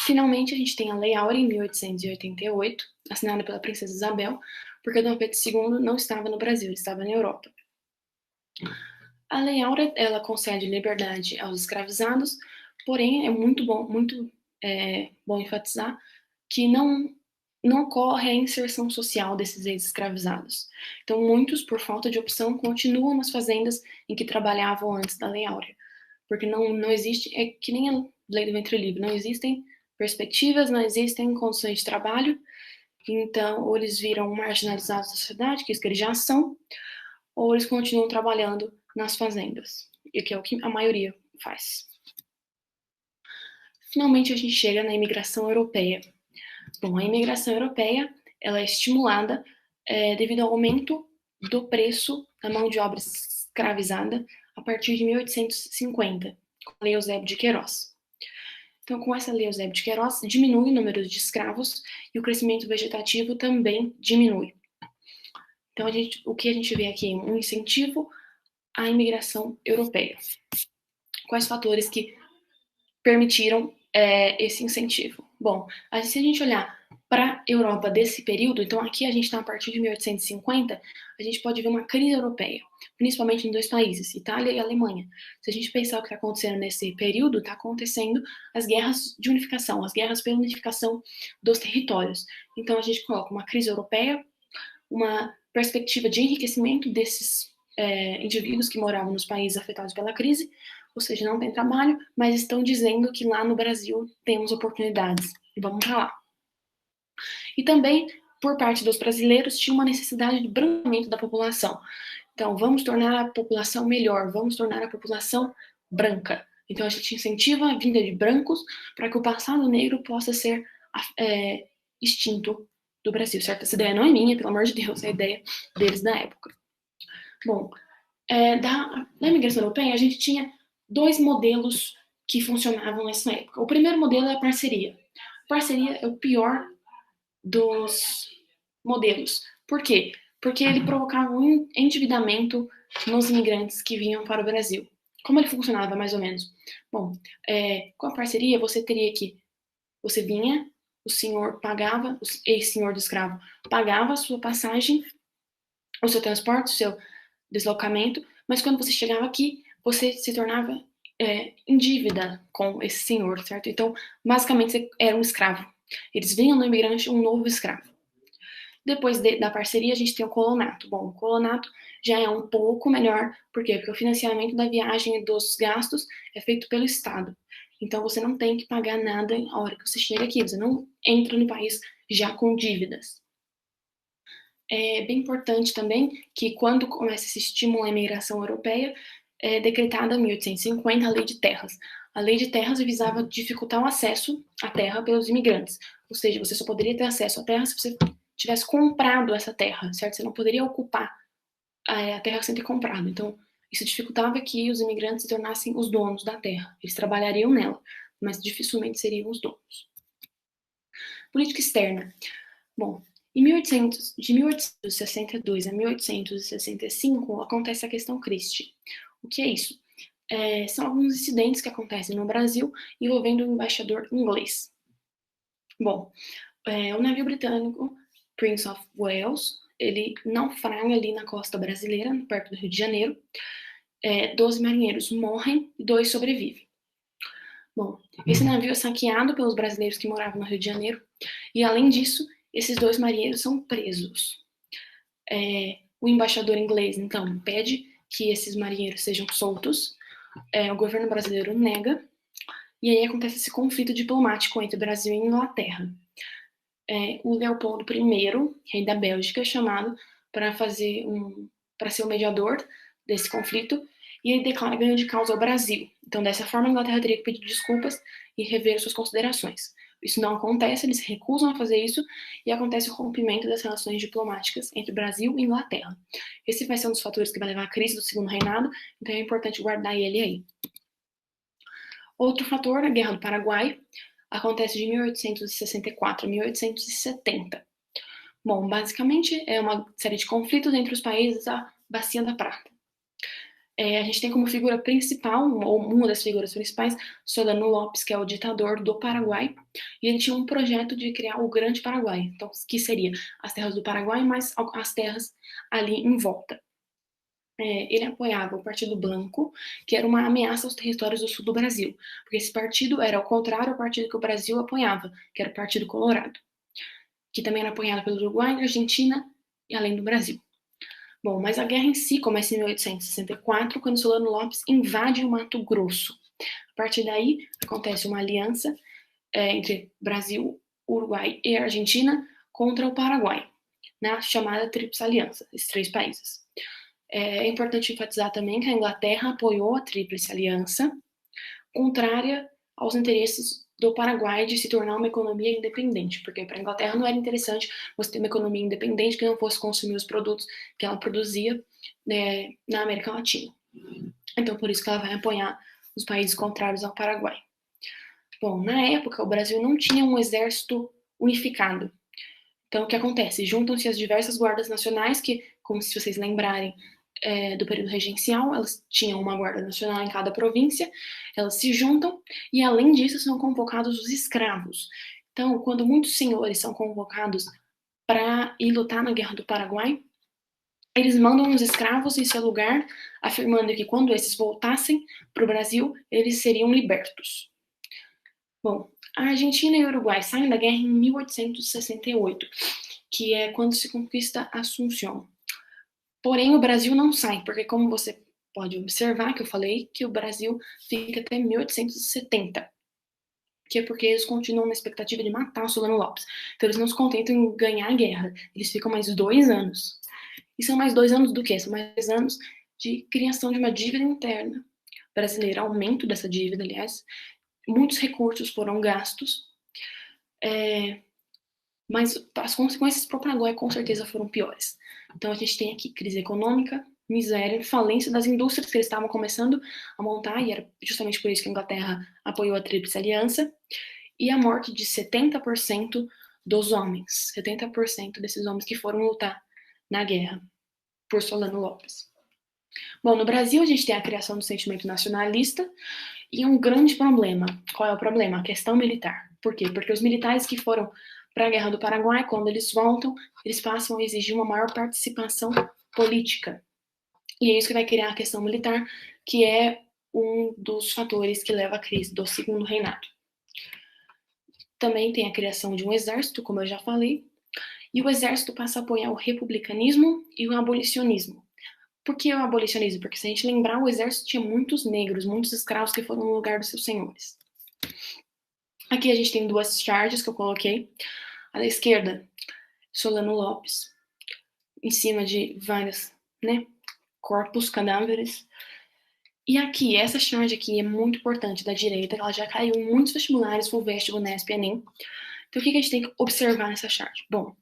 Finalmente, a gente tem a Lei Áurea em 1888, assinada pela Princesa Isabel, porque Dom Pedro II não estava no Brasil, ele estava na Europa. A Lei Áurea, ela concede liberdade aos escravizados, porém é muito bom enfatizar que não ocorre a inserção social desses ex-escravizados. Então, muitos, por falta de opção, continuam nas fazendas em que trabalhavam antes da Lei Áurea, porque não existe, é que nem a lei do ventre livre, não existem perspectivas, não existem condições de trabalho, então, ou eles viram marginalizados da sociedade, que é isso que eles já são, ou eles continuam trabalhando nas fazendas, e que é o que a maioria faz. Finalmente, a gente chega na imigração europeia. Bom, a imigração europeia ela é estimulada devido ao aumento do preço da mão de obra escravizada a partir de 1850, com a Lei Eusébio de Queiroz. Então, com essa Lei Eusébio de Queiroz, diminui o número de escravos e o crescimento vegetativo também diminui. Então, o que a gente vê aqui? Um incentivo à imigração europeia. Quais fatores que permitiram esse incentivo? Bom, se a gente olhar para a Europa desse período, então aqui a gente está a partir de 1850, a gente pode ver uma crise europeia, principalmente em dois países, Itália e Alemanha. Se a gente pensar o que está acontecendo nesse período, está acontecendo as guerras de unificação, as guerras pela unificação dos territórios. Então a gente coloca uma crise europeia, uma perspectiva de enriquecimento desses indivíduos que moravam nos países afetados pela crise, ou seja, não tem trabalho, mas estão dizendo que lá no Brasil temos oportunidades e vamos para lá. E também, por parte dos brasileiros, tinha uma necessidade de branqueamento da população. Então, vamos tornar a população melhor, vamos tornar a população branca. Então, a gente incentiva a vinda de brancos para que o passado negro possa ser extinto do Brasil, certo? Essa ideia não é minha, pelo amor de Deus, é a ideia deles da época. Bom, na imigração europeia, a gente tinha dois modelos que funcionavam nessa época. O primeiro modelo é a parceria. A parceria é o pior dos modelos. Por quê? Porque ele provocava um endividamento nos imigrantes que vinham para o Brasil. Como ele funcionava, mais ou menos? Bom, com a parceria, você vinha, o senhor pagava, o ex-senhor do escravo pagava a sua passagem, o seu transporte, o seu deslocamento, mas quando você chegava aqui, você se tornava em dívida com esse senhor, certo? Então, basicamente, você era um escravo. Eles vinham no imigrante um novo escravo. Depois da parceria, a gente tem o colonato. Bom, o colonato já é um pouco melhor, por quê? Porque o financiamento da viagem e dos gastos é feito pelo Estado. Então, você não tem que pagar nada na hora que você chega aqui, você não entra no país já com dívidas. É bem importante também que, quando começa esse estímulo à imigração europeia, é decretada em 1850 a Lei de Terras. A Lei de Terras visava dificultar o acesso à terra pelos imigrantes, ou seja, você só poderia ter acesso à terra se você tivesse comprado essa terra, certo? Você não poderia ocupar a terra sem ter comprado. Então, isso dificultava que os imigrantes se tornassem os donos da terra. Eles trabalhariam nela, mas dificilmente seriam os donos. Política externa. Bom, de 1862 a 1865 acontece a questão Christie. O que é isso? São alguns incidentes que acontecem no Brasil envolvendo o embaixador inglês. Bom, o navio britânico Prince of Wales, ele naufraga ali na costa brasileira, perto do Rio de Janeiro. 12 marinheiros morrem e 2 sobrevivem. Bom, esse navio é saqueado pelos brasileiros que moravam no Rio de Janeiro, e além disso, esses 2 marinheiros são presos. O embaixador inglês, então, pede que esses marinheiros sejam soltos, o governo brasileiro nega, e aí acontece esse conflito diplomático entre Brasil e Inglaterra. O Leopoldo I, rei da Bélgica, é chamado para ser o mediador desse conflito, e ele declara ganho de causa ao Brasil. Então, dessa forma, a Inglaterra teria que pedir desculpas e rever suas considerações. Isso não acontece, eles se recusam a fazer isso, e acontece o rompimento das relações diplomáticas entre Brasil e Inglaterra. Esse vai ser um dos fatores que vai levar à crise do segundo reinado, então é importante guardar ele aí. Outro fator, a Guerra do Paraguai, acontece de 1864 a 1870. Bom, basicamente é uma série de conflitos entre os países da Bacia da Prata. A gente tem como figura principal, ou uma das figuras principais, Solano Lopes, que é o ditador do Paraguai, e ele tinha um projeto de criar o Grande Paraguai, então, que seria as terras do Paraguai, mais as terras ali em volta. Ele apoiava o Partido Branco, que era uma ameaça aos territórios do sul do Brasil, porque esse partido era ao contrário ao partido que o Brasil apoiava, que era o Partido Colorado, que também era apoiado pelo Uruguai, Argentina e além do Brasil. Bom, mas a guerra em si começa em 1864, quando Solano Lopes invade o Mato Grosso. A partir daí, acontece uma aliança entre Brasil, Uruguai e Argentina contra o Paraguai, na chamada Tríplice Aliança, esses três países. É importante enfatizar também que a Inglaterra apoiou a Tríplice Aliança, contrária aos interesses do Paraguai de se tornar uma economia independente, porque para a Inglaterra não era interessante você ter uma economia independente que não fosse consumir os produtos que ela produzia, né, na América Latina. Então, por isso que ela vai apoiar os países contrários ao Paraguai. Bom, na época, o Brasil não tinha um exército unificado. Então, o que acontece? Juntam-se as diversas guardas nacionais, que, como se vocês lembrarem, do período regencial, elas tinham uma guarda nacional em cada província, elas se juntam e, além disso, são convocados os escravos. Então, quando muitos senhores são convocados para ir lutar na Guerra do Paraguai, eles mandam os escravos em seu lugar, afirmando que quando esses voltassem para o Brasil, eles seriam libertos. Bom, a Argentina e o Uruguai saem da guerra em 1868, que é quando se conquista Assunção. Porém, o Brasil não sai, porque como você pode observar, que eu falei, que o Brasil fica até 1870, que é porque eles continuam na expectativa de matar o Solano Lopes. Então, eles não se contentam em ganhar a guerra, eles ficam mais 2 anos. E são mais 2 anos do quê? São mais 2 anos de criação de uma dívida interna brasileira, aumento dessa dívida, aliás. Muitos recursos foram gastos, mas as consequências para o Paraguai com certeza foram piores. Então a gente tem aqui crise econômica, miséria, falência das indústrias que eles estavam começando a montar, e era justamente por isso que a Inglaterra apoiou a Tríplice Aliança, e a morte de 70% dos homens, 70% desses homens que foram lutar na guerra por Solano Lopes. Bom, no Brasil a gente tem a criação do sentimento nacionalista e um grande problema. Qual é o problema? A questão militar. Por quê? Porque os militares que foram para a Guerra do Paraguai, quando eles voltam, eles passam a exigir uma maior participação política. E é isso que vai criar a questão militar, que é um dos fatores que leva à crise do segundo reinado. Também tem a criação de um exército, como eu já falei, e o exército passa a apoiar o republicanismo e o abolicionismo. Por que o abolicionismo? Porque se a gente lembrar, o exército tinha muitos negros, muitos escravos que foram no lugar dos seus senhores. Aqui a gente tem duas charges que eu coloquei. À da esquerda, Solano Lopes, em cima de vários, corpos, cadáveres. E aqui, essa charge aqui é muito importante, da direita, ela já caiu em muitos vestibulares, FUVEST, UNESP, ENEM. Então, o que a gente tem que observar nessa charge? Bom,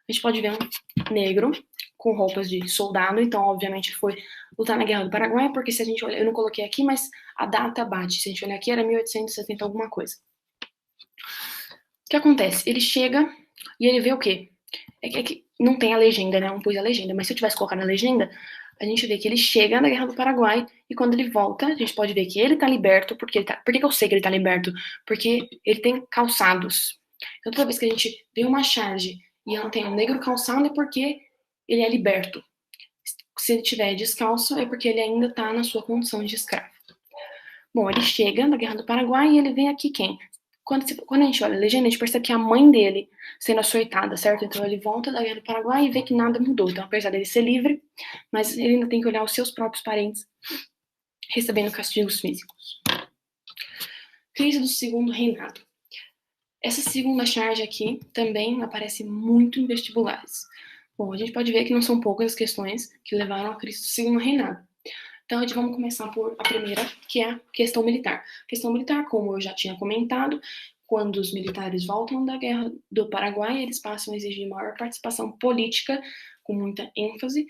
a gente pode ver um negro com roupas de soldado, então, obviamente, foi lutar na Guerra do Paraguai, porque se a gente olhar, eu não coloquei aqui, mas a data bate. Se a gente olhar aqui, era 1870 alguma coisa. O que acontece? Ele chega e ele vê o quê? É que não tem a legenda, né? Eu não pus a legenda, mas se eu tivesse colocado a legenda, a gente vê que ele chega na Guerra do Paraguai e quando ele volta, a gente pode ver que ele tá liberto, por que eu sei que ele tá liberto? Porque ele tem calçados. Então toda vez que a gente vê uma charge e ela tem um negro calçado é porque ele é liberto. Se ele tiver descalço é porque ele ainda tá na sua condição de escravo. Bom, ele chega na Guerra do Paraguai e ele vem aqui quem? Quando a gente olha a legenda, a gente percebe que é a mãe dele sendo açoitada, certo? Então ele volta da Guerra do Paraguai e vê que nada mudou. Então, apesar dele ser livre, mas ele ainda tem que olhar os seus próprios parentes recebendo castigos físicos. Crise do segundo reinado. Essa segunda charge aqui também aparece muito em vestibulares. Bom, a gente pode ver que não são poucas as questões que levaram à crise do segundo reinado. Então, a gente vamos começar por a primeira, que é a questão militar. A questão militar, como eu já tinha comentado, quando os militares voltam da Guerra do Paraguai, eles passam a exigir maior participação política, com muita ênfase,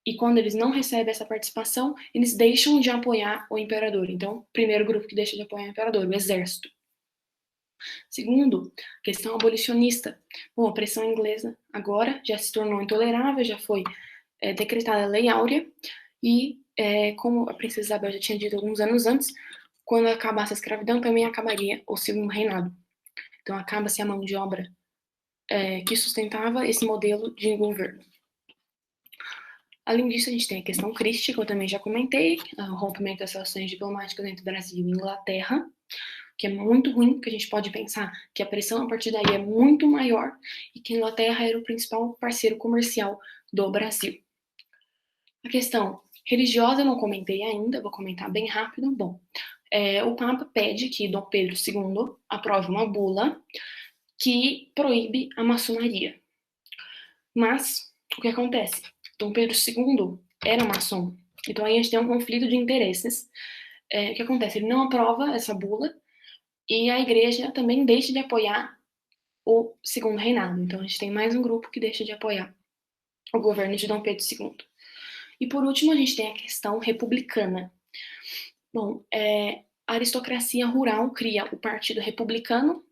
e quando eles não recebem essa participação, eles deixam de apoiar o imperador. Então, primeiro grupo que deixa de apoiar o imperador, o exército. Segundo, questão abolicionista. Bom, a pressão inglesa agora já se tornou intolerável, já foi decretada a Lei Áurea, e como a princesa Isabel já tinha dito alguns anos antes, quando acabasse a escravidão, também acabaria o segundo reinado. Então, acaba-se a mão de obra que sustentava esse modelo de governo. Além disso, a gente tem a questão crística, que eu também já comentei, o rompimento das relações diplomáticas entre Brasil e Inglaterra, que é muito ruim, porque a gente pode pensar que a pressão a partir daí é muito maior e que a Inglaterra era o principal parceiro comercial do Brasil. A questão religiosa eu não comentei ainda, vou comentar bem rápido. Bom, o Papa pede que Dom Pedro II aprove uma bula que proíbe a maçonaria. Mas, o que acontece? Dom Pedro II era maçom. Então aí a gente tem um conflito de interesses. O que acontece? Ele não aprova essa bula e a igreja também deixa de apoiar o segundo reinado. Então a gente tem mais um grupo que deixa de apoiar o governo de Dom Pedro II. E por último, a gente tem a questão republicana. Bom, a aristocracia rural cria o Partido Republicano,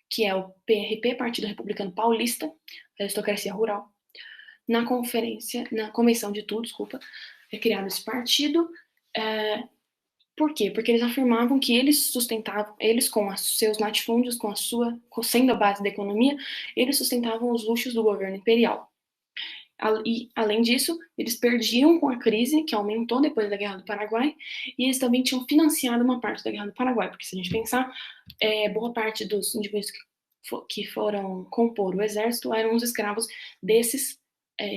que é o PRP, Partido Republicano Paulista, aristocracia rural. Na Convenção de Tudo, é criado esse partido. Por quê? Porque eles afirmavam que eles sustentavam, eles com os seus latifúndios, sendo a base da economia, eles sustentavam os luxos do governo imperial. E, além disso, eles perdiam com a crise, que aumentou depois da Guerra do Paraguai, e eles também tinham financiado uma parte da Guerra do Paraguai, porque se a gente pensar, boa parte dos indivíduos que foram compor o exército eram os escravos desses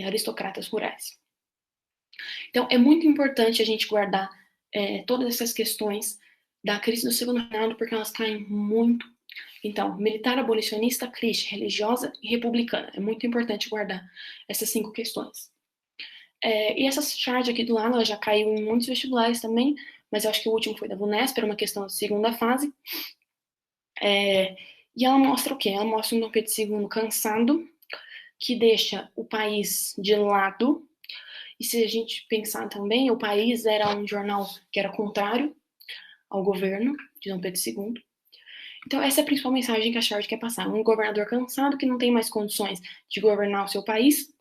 aristocratas rurais. Então, é muito importante a gente guardar todas essas questões da crise do segundo reinado, porque elas caem muito. Então, militar, abolicionista, crítica, religiosa e republicana. É muito importante guardar essas 5 questões. E essa charge aqui do lado, ela já caiu em muitos vestibulares também, mas eu acho que o último foi da VUNESP, era uma questão de segunda fase. E ela mostra o quê? Ela mostra um Dom Pedro II cansado, que deixa o país de lado. E se a gente pensar também, o País era um jornal que era contrário ao governo de Dom Pedro II. Então, essa é a principal mensagem que a charge quer passar. Um governador cansado que não tem mais condições de governar o seu país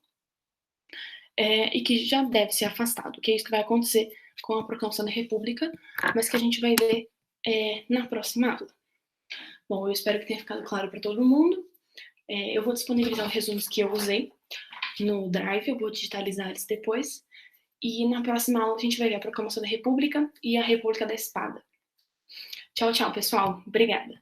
e que já deve ser afastado, que é isso que vai acontecer com a proclamação da República, mas que a gente vai ver na próxima aula. Bom, eu espero que tenha ficado claro para todo mundo. Eu vou disponibilizar os resumos que eu usei no Drive, eu vou digitalizar eles depois. E na próxima aula a gente vai ver a proclamação da República e a República da Espada. Tchau, tchau, pessoal. Obrigada.